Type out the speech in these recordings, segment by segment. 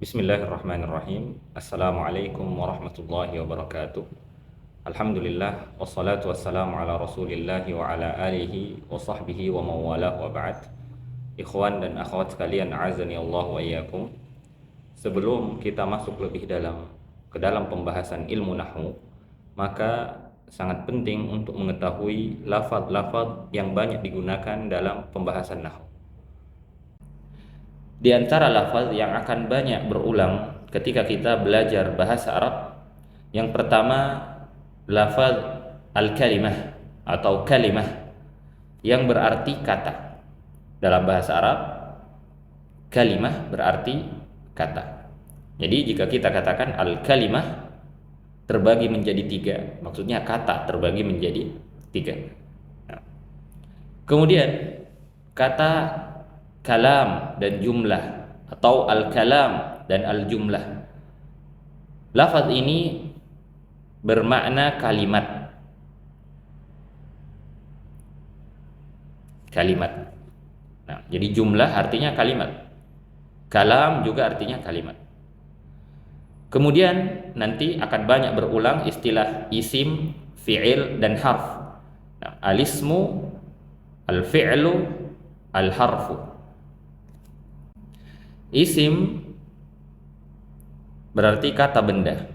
Bismillahirrahmanirrahim. Assalamualaikum warahmatullahi wabarakatuh. Alhamdulillah wassalatu wassalamu ala Rasulillah wa ala alihi wa sahbihi wa mawalah wa ba'd. Ikhwan dan akhwat sekalian, a'azani Allah wa iyyakum. Sebelum kita masuk lebih dalam ke dalam pembahasan ilmu nahwu, maka sangat penting untuk mengetahui lafaz-lafaz yang banyak digunakan dalam pembahasan nahwu. Di antara lafaz yang akan banyak berulang ketika kita belajar bahasa Arab, yang pertama lafaz al-kalimah atau kalimah yang berarti kata. Dalam bahasa Arab, kalimah berarti kata. Jadi jika kita katakan al-kalimah terbagi menjadi tiga, maksudnya kata terbagi menjadi tiga. Nah, kemudian kata kalam dan jumlah atau al-kalam dan al-jumlah. Lafaz ini bermakna kalimat. Nah, jadi jumlah artinya kalimat. Kalam juga artinya kalimat. Kemudian nanti akan banyak berulang istilah isim, fi'il dan harf. Nah, al-ismu, al-fi'lu, al-harfu. Isim berarti kata benda.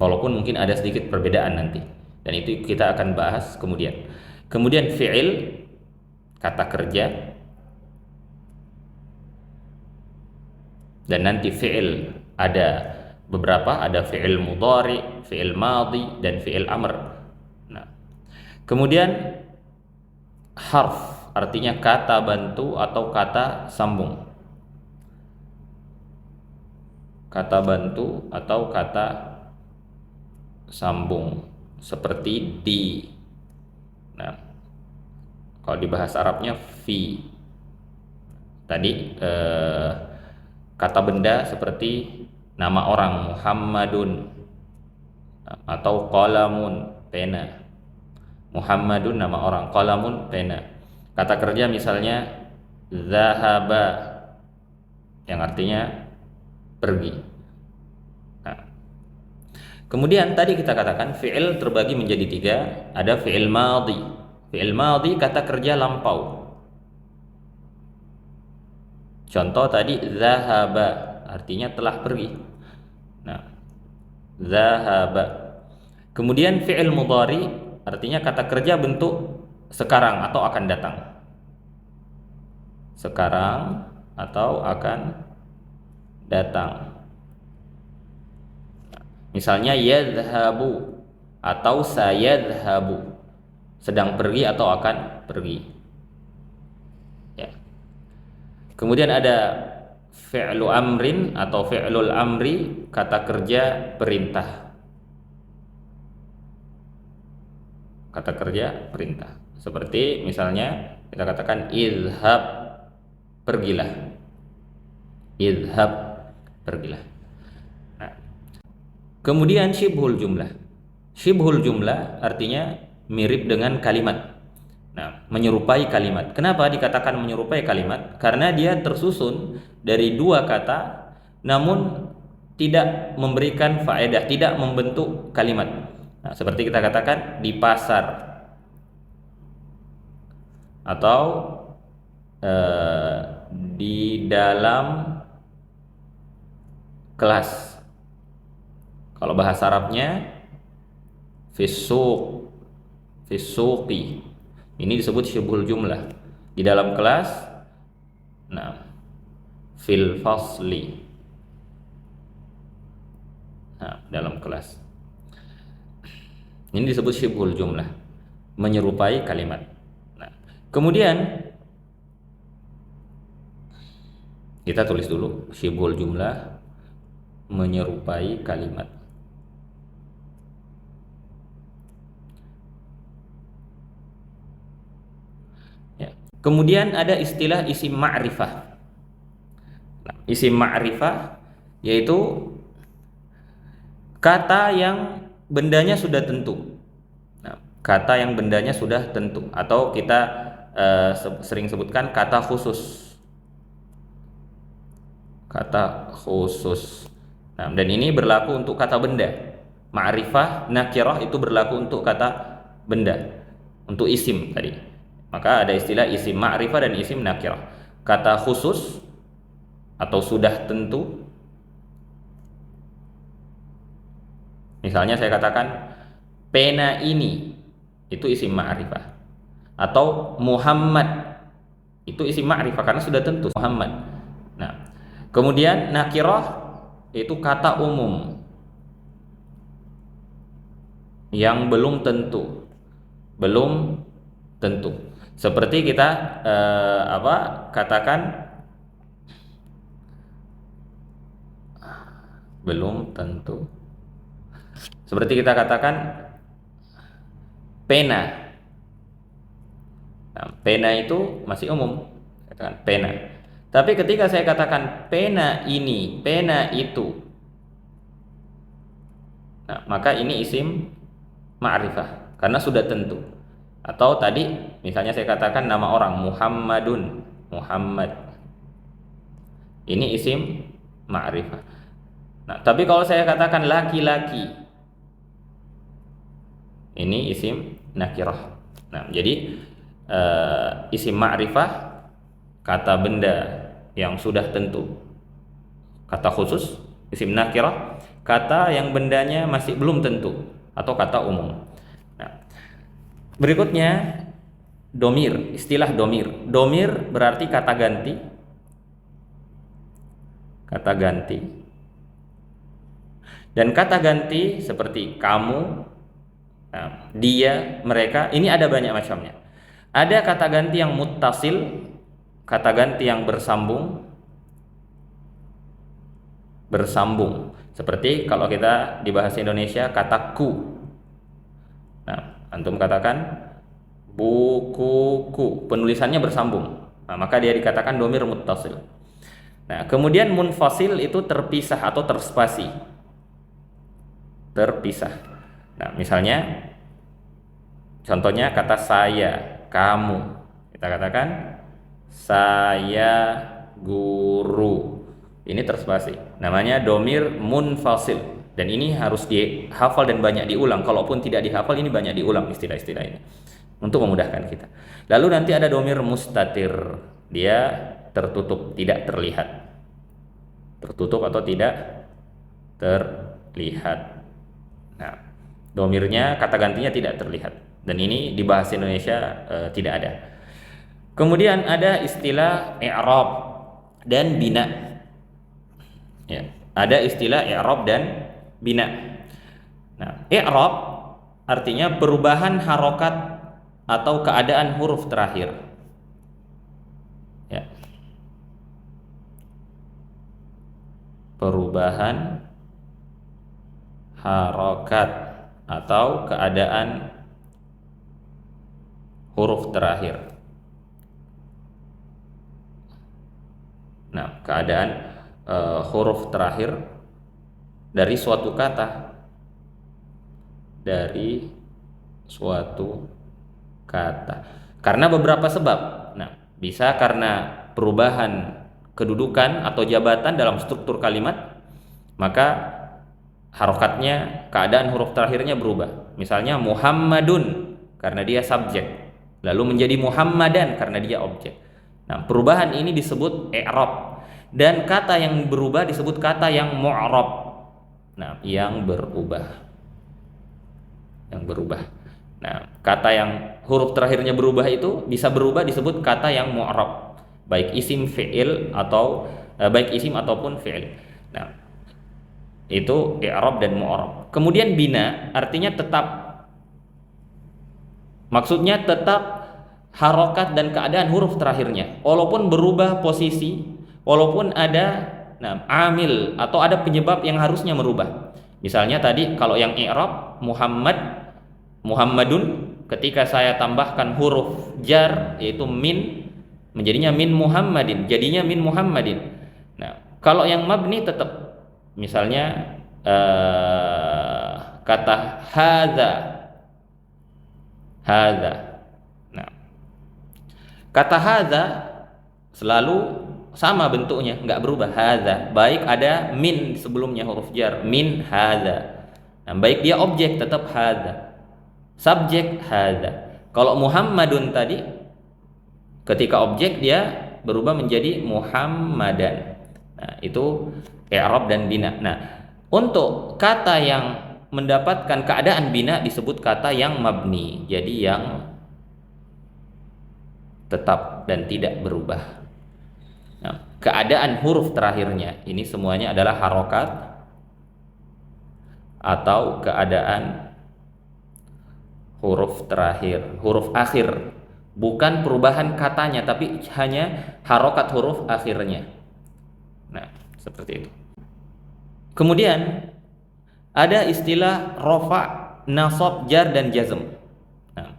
Walaupun mungkin ada sedikit perbedaan nanti, dan itu kita akan bahas kemudian. Kemudian fi'il, kata kerja. Dan nanti fi'il ada beberapa, ada fi'il mudhari, fi'il madhi, dan fi'il amr. Nah, kemudian harf artinya kata bantu atau kata sambung. Kata bantu atau kata sambung seperti di. Nah, kalau di bahasa Arabnya fi. Tadi kata benda seperti nama orang Muhammadun atau qalamun, pena. Muhammadun nama orang, qalamun pena. Kata kerja misalnya zahaba, yang artinya pergi. Nah, kemudian tadi kita katakan fi'il terbagi menjadi tiga. Ada fi'il madhi. Fi'il madhi kata kerja lampau. Contoh tadi zahaba artinya telah pergi. Nah, zahaba. Kemudian fi'il mudhari artinya kata kerja bentuk sekarang atau akan datang. Sekarang atau akan datang. Misalnya yadhhabu atau sayadhhabu, sedang pergi atau akan pergi. Ya. Kemudian ada fi'lu amrin atau fi'lul amri, kata kerja perintah. Kata kerja perintah. Seperti misalnya kita katakan idhab, pergilah. Idhab, pergilah. Nah, kemudian syibhul jumlah. Syibhul jumlah artinya mirip dengan kalimat. Nah, menyerupai kalimat. Kenapa dikatakan menyerupai kalimat? Karena dia tersusun dari dua kata namun tidak memberikan faedah, tidak membentuk kalimat. Nah, seperti kita katakan di pasar atau di dalam kelas. Kalau bahasa Arabnya fisuq, fisuqi. Ini disebut syibhul jumlah. Di dalam kelas, nah, fil fasli. Nah, dalam kelas. Ini disebut syibhul jumlah, menyerupai kalimat. Nah, kemudian kita tulis dulu syibhul jumlah, menyerupai kalimat. Ya. Kemudian ada istilah isim ma'rifah. Nah, isim ma'rifah yaitu kata yang bendanya sudah tentu. Nah, kata yang bendanya sudah tentu, atau kita sering sebutkan kata khusus. Kata khusus. Nah, dan ini berlaku untuk kata benda. Ma'rifah, nakirah itu berlaku untuk kata benda. Untuk isim tadi. Maka ada istilah isim ma'rifah dan isim nakirah. Kata khusus atau sudah tentu. Misalnya saya katakan pena ini, itu isim ma'rifah. Atau Muhammad, itu isim ma'rifah karena sudah tentu Muhammad. Nah, kemudian nakirah itu kata umum yang belum tentu, seperti kita katakan belum tentu, seperti kita katakan pena. Nah, pena itu masih umum, katakan pena. Tapi ketika saya katakan pena ini, pena itu, nah, maka ini isim ma'rifah karena sudah tentu. Atau tadi misalnya saya katakan nama orang Muhammadun, Muhammad, ini isim ma'rifah. Nah, tapi kalau saya katakan laki-laki, ini isim nakirah. Nah, jadi isim ma'rifah kata benda yang sudah tentu, kata khusus, isim nakirah kata yang bendanya masih belum tentu atau kata umum. Nah, berikutnya domir, istilah domir. Domir berarti kata ganti. Kata ganti. Dan kata ganti seperti kamu, nah, dia, mereka, ini ada banyak macamnya. Ada kata ganti yang muttasil, kata ganti yang bersambung. Seperti kalau kita di bahasa Indonesia kata ku. Nah, antum katakan bukuku, penulisannya bersambung. Nah, maka dia dikatakan domir muttasil. Nah, kemudian munfasil itu terpisah atau terspasi. Terpisah. Nah, misalnya contohnya kata saya, kamu. Kita katakan saya guru. Ini terspasi. Namanya domir munfasil. Dan ini harus dihafal dan banyak diulang. Kalaupun tidak dihafal, ini banyak diulang istilah-istilah ini untuk memudahkan kita. Lalu nanti ada domir mustatir. Dia tertutup, tidak terlihat. Tertutup atau tidak terlihat. Nah, domirnya, kata gantinya tidak terlihat. Dan ini di bahasa Indonesia tidak ada. Kemudian ada istilah i'rab dan bina. Ya, ada istilah i'rab dan bina. Nah, i'rab artinya perubahan harokat atau keadaan huruf terakhir. Ya. Perubahan harokat atau keadaan huruf terakhir. Nah, keadaan huruf terakhir dari suatu kata. Dari suatu kata. Karena beberapa sebab. Nah, bisa karena perubahan kedudukan atau jabatan dalam struktur kalimat, maka harokatnya, keadaan huruf terakhirnya berubah. Misalnya Muhammadun karena dia subjek, lalu menjadi Muhammadan karena dia objek. Nah, perubahan ini disebut i'rab. Dan kata yang berubah disebut kata yang mu'rab. Nah, yang berubah. Nah, kata yang huruf terakhirnya berubah itu bisa berubah disebut kata yang mu'rab. Baik isim fi'il atau baik isim ataupun fi'il. Nah, itu i'rab dan mu'rab. Kemudian bina artinya tetap. Maksudnya tetap harokat dan keadaan huruf terakhirnya, walaupun berubah posisi, walaupun ada amil atau ada penyebab yang harusnya merubah. Misalnya tadi kalau yang i'rab Muhammadun, ketika saya tambahkan huruf jar yaitu min, menjadinya min Muhammadin, jadinya min Muhammadin. Nah, kalau yang mabni tetap, misalnya kata hadza. Nah, Kata hadza selalu sama bentuknya, nggak berubah. Hadza, baik ada min sebelumnya huruf jar, min hadza. Nah, baik dia objek tetap hadza, subjek hadza. Kalau Muhammadun tadi, ketika objek dia berubah menjadi Muhammadan. Nah, itu i'rab dan bina. Nah, untuk kata yang mendapatkan keadaan bina disebut kata yang mabni, jadi yang tetap dan tidak berubah. Nah, keadaan huruf terakhirnya ini semuanya adalah harokat atau keadaan huruf terakhir, huruf akhir, bukan perubahan katanya tapi hanya harokat huruf akhirnya. Nah, seperti itu. Kemudian ada istilah rofa, nasab, jar, dan jazm. Nah,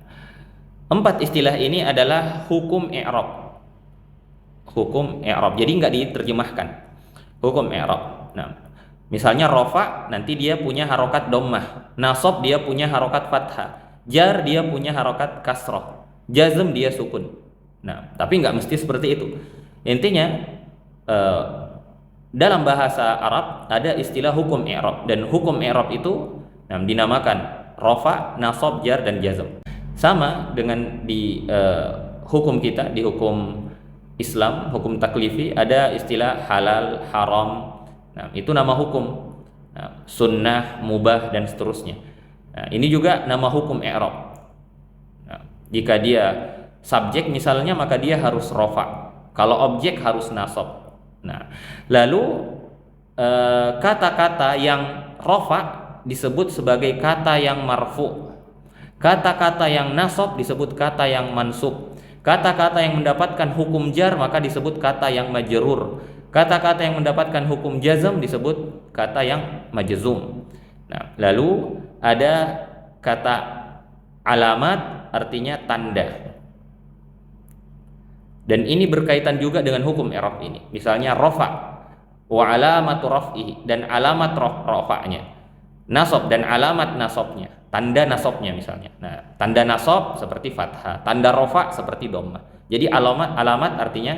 4 istilah ini adalah hukum i'rab. Hukum i'rab. Jadi nggak diterjemahkan. Hukum i'rab. Nah, misalnya rofa nanti dia punya harokat dhammah, nasab dia punya harokat fathah, jar dia punya harokat kasrah, jazm dia sukun. Nah, tapi nggak mesti seperti itu. Intinya dalam bahasa Arab ada istilah hukum i'rab, dan hukum i'rab itu dinamakan rofa, nasab, jar, dan jazm. Sama dengan di hukum kita, di hukum Islam, hukum taklifi, ada istilah halal, haram. Nah, itu nama hukum. Nah, sunnah, mubah, dan seterusnya. Nah, ini juga nama hukum i'rab. Nah, jika dia subjek misalnya, maka dia harus rofa. Kalau objek harus nasab. Nah, lalu kata-kata yang rofa disebut sebagai kata yang marfu. Kata-kata yang nasab disebut kata yang mansub. Kata-kata yang mendapatkan hukum jar maka disebut kata yang majrur. Kata-kata yang mendapatkan hukum jazm disebut kata yang majzum. Nah, lalu ada kata alamat, artinya tanda. Dan ini berkaitan juga dengan hukum i'rab ini. Misalnya rafa wa alamatu raf'ihi, dan alamat rafa'nya. Nasab dan alamat nasabnya, tanda nasabnya misalnya. Nah, tanda nasab seperti fathah, tanda rafa seperti dhammah. Jadi alamat artinya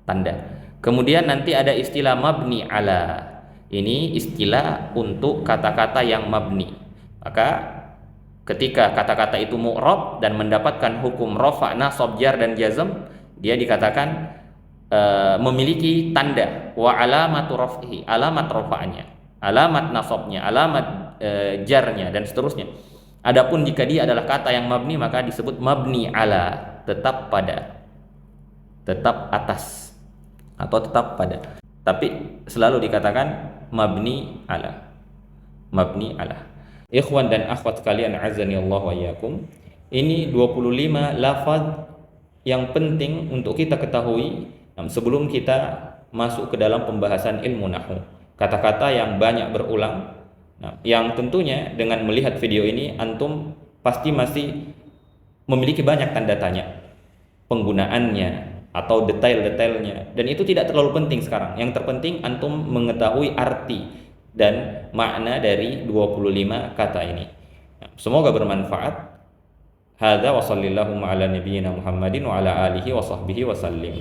tanda. Kemudian nanti ada istilah mabni ala. Ini istilah untuk kata-kata yang mabni. Maka ketika kata-kata itu mu'rab dan mendapatkan hukum rafa, nasab, jar, dan jazm, dia dikatakan memiliki tanda. Wa alamatu raf'ihi, alamat rafa'nya, alamat nasabnya, alamat jarnya, dan seterusnya. Adapun jika dia adalah kata yang mabni maka disebut mabni ala, tetap pada, tetap atas, atau tetap pada. Tapi selalu dikatakan mabni ala, mabni ala. Ikhwan dan akhwat kalian azani Allah wa iyyakum, ini 25 lafaz yang penting untuk kita ketahui sebelum kita masuk ke dalam pembahasan ilmu nahwu. Kata-kata yang banyak berulang. Nah, yang tentunya dengan melihat video ini antum pasti masih memiliki banyak tanda tanya penggunaannya atau detail-detailnya, dan itu tidak terlalu penting sekarang. Yang terpenting antum mengetahui arti dan makna dari 25 kata ini. Nah, semoga bermanfaat. Hadza wa sallallahu ala nabiyyina Muhammadin wa ala alihi wa sahbihi wa sallim.